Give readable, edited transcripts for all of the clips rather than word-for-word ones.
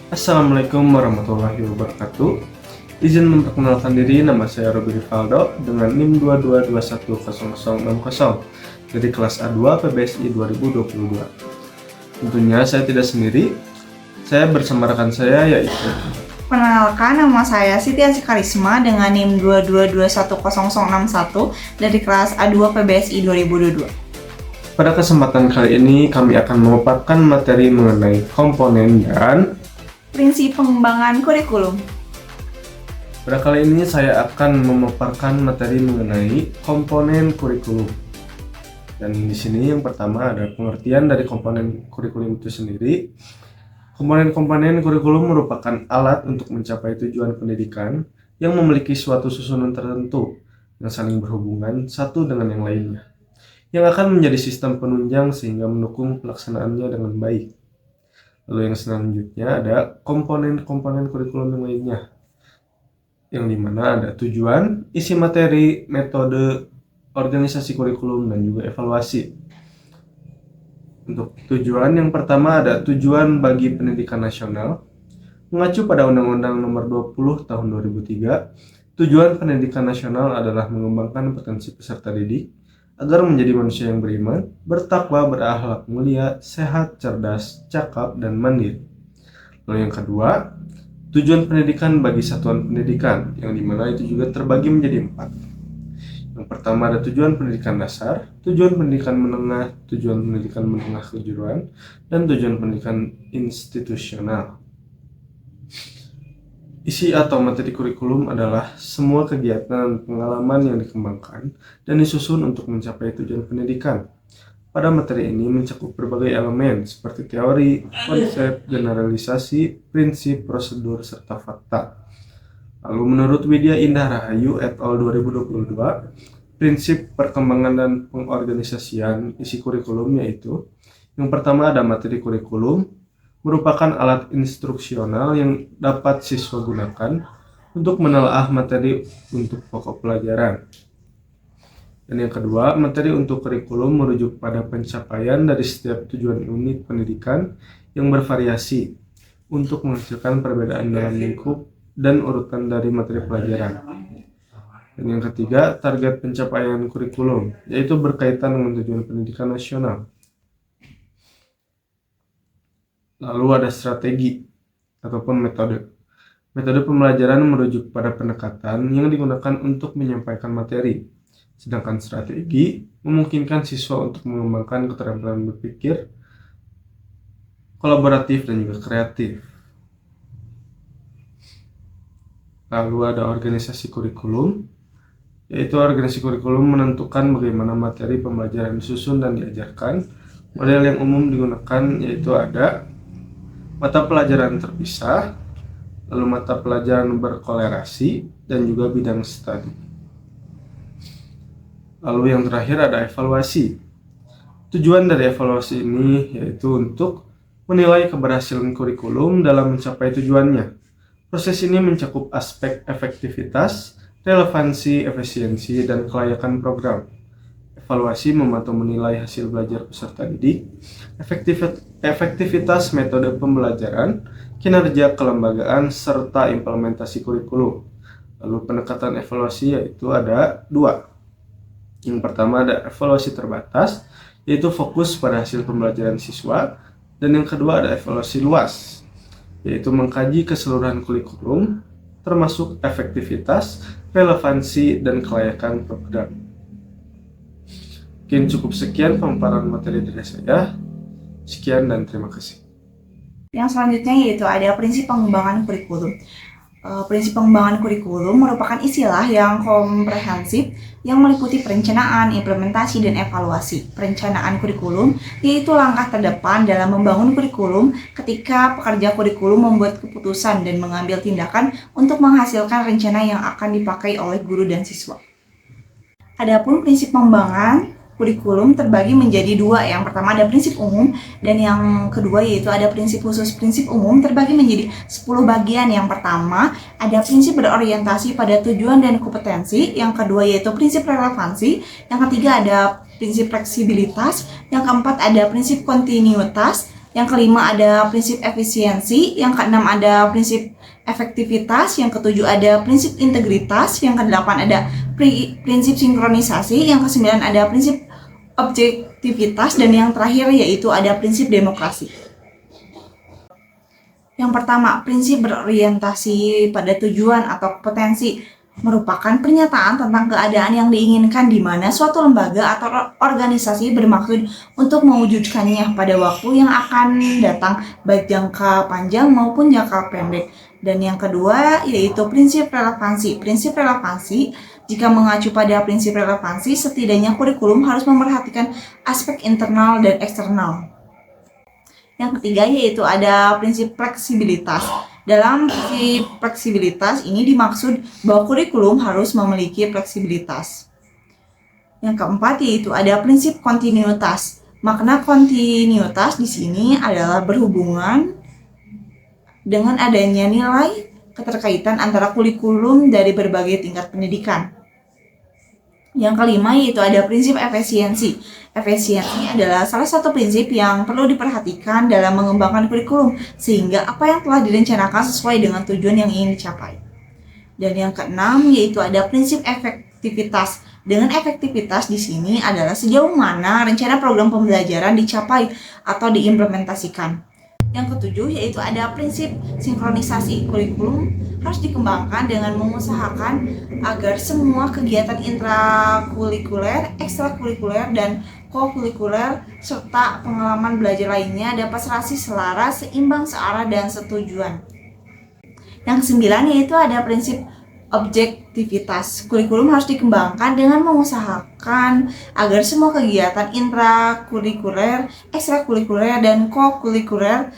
Assalamualaikum warahmatullahi wabarakatuh. Izin memperkenalkan diri, nama saya Robi Rivaldo dengan NIM 22210060 dari kelas A2 PBSI 2022. Tentunya saya tidak sendiri, saya bersama rekan saya yaitu Perkenalkan, nama saya Siti Asih Karisma dengan NIM 22210061 dari kelas A2 PBSI 2022. Pada kesempatan kali ini kami akan memaparkan materi mengenai komponen dan Prinsip pengembangan kurikulum. pada kali ini saya akan memaparkan materi mengenai komponen kurikulum. Dan di sini yang pertama ada pengertian dari komponen kurikulum itu sendiri. Komponen-komponen kurikulum merupakan alat untuk mencapai tujuan pendidikan yang memiliki suatu susunan tertentu yang saling berhubungan satu dengan yang lainnya, yang akan menjadi sistem penunjang sehingga mendukung pelaksanaannya dengan baik. Lalu yang selanjutnya ada komponen-komponen kurikulum yang lainnya, yang dimana ada tujuan, isi materi, metode, organisasi kurikulum, dan juga evaluasi. Untuk tujuan yang pertama ada tujuan bagi pendidikan nasional. Mengacu pada Undang-Undang Nomor 20 Tahun 2003, tujuan pendidikan nasional adalah mengembangkan potensi peserta didik agar menjadi manusia yang beriman, bertakwa, berakhlak mulia, sehat, cerdas, cakap, dan mandiri. Lalu yang kedua, tujuan pendidikan bagi satuan pendidikan, yang dimana itu juga terbagi menjadi 4. Yang pertama ada tujuan pendidikan dasar, tujuan pendidikan menengah, tujuan pendidikan menengah kejuruan, dan tujuan pendidikan institusional. Isi atau materi kurikulum adalah semua kegiatan dan pengalaman yang dikembangkan dan disusun untuk mencapai tujuan pendidikan. Pada materi ini mencakup berbagai elemen seperti teori, konsep, generalisasi, prinsip, prosedur, serta fakta. Lalu menurut Widya Indah Rahayu et al. 2022, prinsip perkembangan dan pengorganisasian isi kurikulum yaitu yang pertama ada materi kurikulum, merupakan alat instruksional yang dapat siswa gunakan untuk menelaah materi untuk pokok pelajaran. Dan yang kedua, materi untuk kurikulum merujuk pada pencapaian dari setiap tujuan unit pendidikan yang bervariasi untuk menghasilkan perbedaan dalam lingkup dan urutan dari materi pelajaran. Dan yang ketiga, target pencapaian kurikulum, yaitu berkaitan dengan tujuan pendidikan nasional. Lalu ada strategi ataupun metode. Metode pembelajaran merujuk pada pendekatan yang digunakan untuk menyampaikan materi. Sedangkan strategi memungkinkan siswa untuk mengembangkan keterampilan berpikir, kolaboratif, dan juga kreatif. Lalu ada organisasi kurikulum, yaitu organisasi kurikulum menentukan bagaimana materi pembelajaran disusun dan diajarkan. Model yang umum digunakan yaitu ada mata pelajaran terpisah, lalu mata pelajaran berkolerasi, dan juga bidang studi. Lalu yang terakhir ada evaluasi. Tujuan dari evaluasi ini yaitu untuk menilai keberhasilan kurikulum dalam mencapai tujuannya. Proses ini mencakup aspek efektivitas, relevansi, efisiensi, dan kelayakan program. Evaluasi memantau menilai hasil belajar peserta didik, efektivitas metode pembelajaran, kinerja kelembagaan, serta implementasi kurikulum. Lalu pendekatan evaluasi yaitu ada 2. Yang pertama ada evaluasi terbatas, yaitu fokus pada hasil pembelajaran siswa, dan yang kedua ada evaluasi luas, yaitu mengkaji keseluruhan kurikulum, termasuk efektivitas, relevansi, dan kelayakan program. Mungkin cukup sekian pemaparan materi dari saya. Sekian dan terima kasih. Yang selanjutnya yaitu ada prinsip pengembangan kurikulum. Prinsip pengembangan kurikulum merupakan istilah yang komprehensif yang meliputi perencanaan, implementasi, dan evaluasi. Perencanaan kurikulum yaitu langkah terdepan dalam membangun kurikulum ketika pekerja kurikulum membuat keputusan dan mengambil tindakan untuk menghasilkan rencana yang akan dipakai oleh guru dan siswa. Adapun prinsip pengembangan kurikulum terbagi menjadi 2. Yang pertama ada prinsip umum dan yang kedua yaitu ada prinsip khusus. Prinsip umum terbagi menjadi 10 bagian. Yang pertama ada prinsip berorientasi pada tujuan dan kompetensi. Yang kedua yaitu prinsip relevansi. Yang ketiga ada prinsip fleksibilitas. Yang keempat ada prinsip kontinuitas. Yang kelima ada prinsip efisiensi, yang keenam ada prinsip efektivitas, yang ketujuh ada prinsip integritas, yang kedelapan ada prinsip sinkronisasi, yang kesembilan ada prinsip objektivitas, dan yang terakhir yaitu ada prinsip demokrasi. Yang pertama, prinsip berorientasi pada tujuan atau potensi merupakan pernyataan tentang keadaan yang diinginkan di mana suatu lembaga atau organisasi bermaksud untuk mewujudkannya pada waktu yang akan datang, baik jangka panjang maupun jangka pendek. Dan yang kedua yaitu prinsip relevansi. Prinsip relevansi, jika mengacu pada prinsip relevansi, setidaknya kurikulum harus memperhatikan aspek internal dan eksternal. Yang ketiga yaitu ada prinsip fleksibilitas. Dalam prinsip fleksibilitas ini dimaksud bahwa kurikulum harus memiliki fleksibilitas. Yang keempat yaitu ada prinsip kontinuitas. Makna kontinuitas di sini adalah berhubungan dengan adanya nilai keterkaitan antara kurikulum dari berbagai tingkat pendidikan. Yang kelima yaitu ada prinsip efisiensi. Efisiensi adalah salah satu prinsip yang perlu diperhatikan dalam mengembangkan kurikulum sehingga apa yang telah direncanakan sesuai dengan tujuan yang ingin dicapai. Dan yang keenam yaitu ada prinsip efektivitas. Dengan efektivitas di sini adalah sejauh mana rencana program pembelajaran dicapai atau diimplementasikan. Yang ketujuh yaitu ada prinsip sinkronisasi. Kurikulum harus dikembangkan dengan mengusahakan agar semua kegiatan intrakurikuler, ekstrakurikuler, dan kokurikuler serta pengalaman belajar lainnya dapat serasi, selaras, seimbang, searah, dan setujuan. Yang kesembilan yaitu ada prinsip objektivitas. Kurikulum harus dikembangkan dengan mengusahakan agar semua kegiatan intrakurikuler, ekstrakurikuler, dan kokurikuler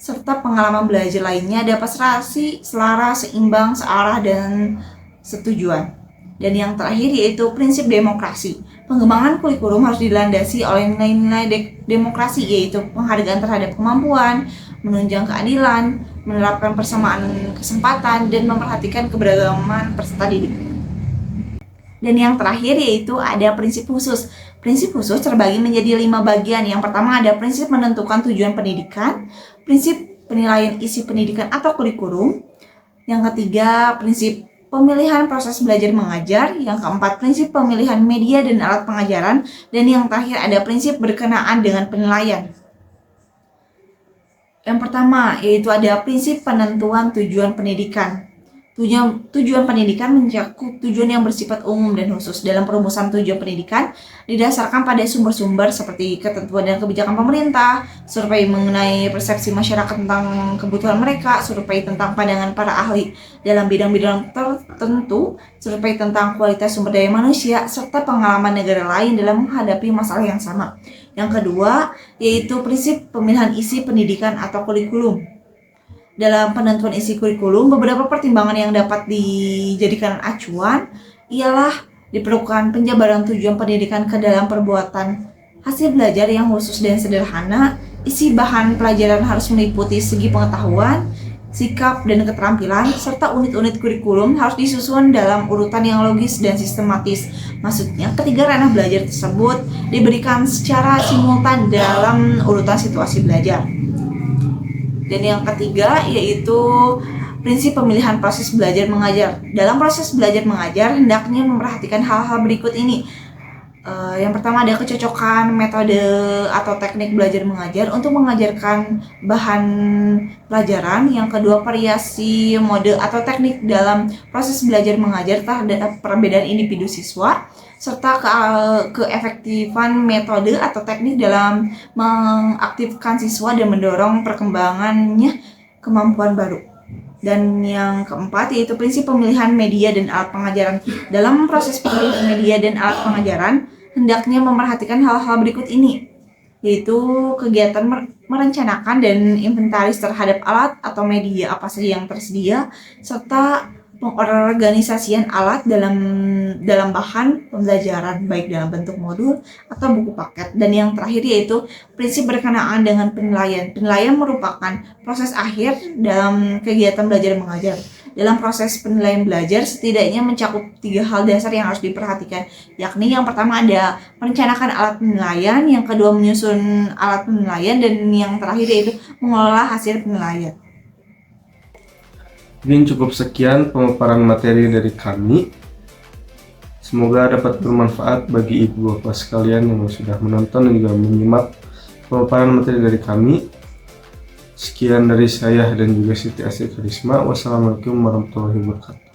serta pengalaman belajar lainnya dapat serasi, selaras, seimbang, searah, dan setujuan. Dan yang terakhir yaitu prinsip demokrasi. Pengembangan kurikulum harus dilandasi oleh nilai-nilai demokrasi, yaitu penghargaan terhadap kemampuan, menunjang keadilan, menerapkan persamaan kesempatan, dan memperhatikan keberagaman peserta didik. Dan yang terakhir yaitu ada prinsip khusus. Prinsip khusus terbagi menjadi 5 bagian. Yang pertama ada prinsip menentukan tujuan pendidikan, prinsip penilaian isi pendidikan atau kurikulum. Yang ketiga prinsip pemilihan proses belajar mengajar. Yang keempat prinsip pemilihan media dan alat pengajaran. Dan yang terakhir ada prinsip berkenaan dengan penilaian. Yang pertama yaitu ada prinsip penentuan tujuan pendidikan. Tujuan pendidikan mencakup tujuan yang bersifat umum dan khusus. Dalam perumusan tujuan pendidikan didasarkan pada sumber-sumber seperti ketentuan dan kebijakan pemerintah, survei mengenai persepsi masyarakat tentang kebutuhan mereka, survei tentang pandangan para ahli dalam bidang-bidang tertentu, survei tentang kualitas sumber daya manusia, serta pengalaman negara lain dalam menghadapi masalah yang sama. Yang kedua yaitu prinsip pemilihan isi pendidikan atau kurikulum. Dalam penentuan isi kurikulum, beberapa pertimbangan yang dapat dijadikan acuan ialah diperlukan penjabaran tujuan pendidikan ke dalam perbuatan, hasil belajar yang khusus dan sederhana, isi bahan pelajaran harus meliputi segi pengetahuan, sikap, dan keterampilan, serta unit-unit kurikulum harus disusun dalam urutan yang logis dan sistematis. Maksudnya, ketiga ranah belajar tersebut diberikan secara simultan dalam urutan situasi belajar. Dan yang ketiga yaitu prinsip pemilihan proses belajar mengajar. Dalam proses belajar mengajar hendaknya memperhatikan hal-hal berikut ini. Yang pertama ada kecocokan metode atau teknik belajar mengajar untuk mengajarkan bahan pelajaran. Yang kedua variasi mode atau teknik dalam proses belajar mengajar terhadap perbedaan individu siswa, serta keefektifan metode atau teknik dalam mengaktifkan siswa dan mendorong perkembangannya kemampuan baru. Dan yang keempat yaitu prinsip pemilihan media dan alat pengajaran. Dalam proses pemilihan media dan alat pengajaran hendaknya memperhatikan hal-hal berikut ini, yaitu kegiatan merencanakan dan inventaris terhadap alat atau media apa saja yang tersedia, serta pengorganisasian alat dalam bahan pembelajaran baik dalam bentuk modul atau buku paket. Dan yang terakhir yaitu prinsip berkenaan dengan penilaian. Penilaian merupakan proses akhir dalam kegiatan belajar mengajar. Dalam proses penilaian belajar setidaknya mencakup 3 hal dasar yang harus diperhatikan, yakni yang pertama ada merencanakan alat penilaian, yang kedua menyusun alat penilaian, dan yang terakhir yaitu mengelola hasil penilaian. Mungkin cukup sekian pemaparan materi dari kami. Semoga dapat bermanfaat bagi ibu bapak sekalian yang sudah menonton dan juga menyimak pemaparan materi dari kami. Sekian dari saya dan juga Siti Asih Karisma. Wassalamualaikum warahmatullahi wabarakatuh.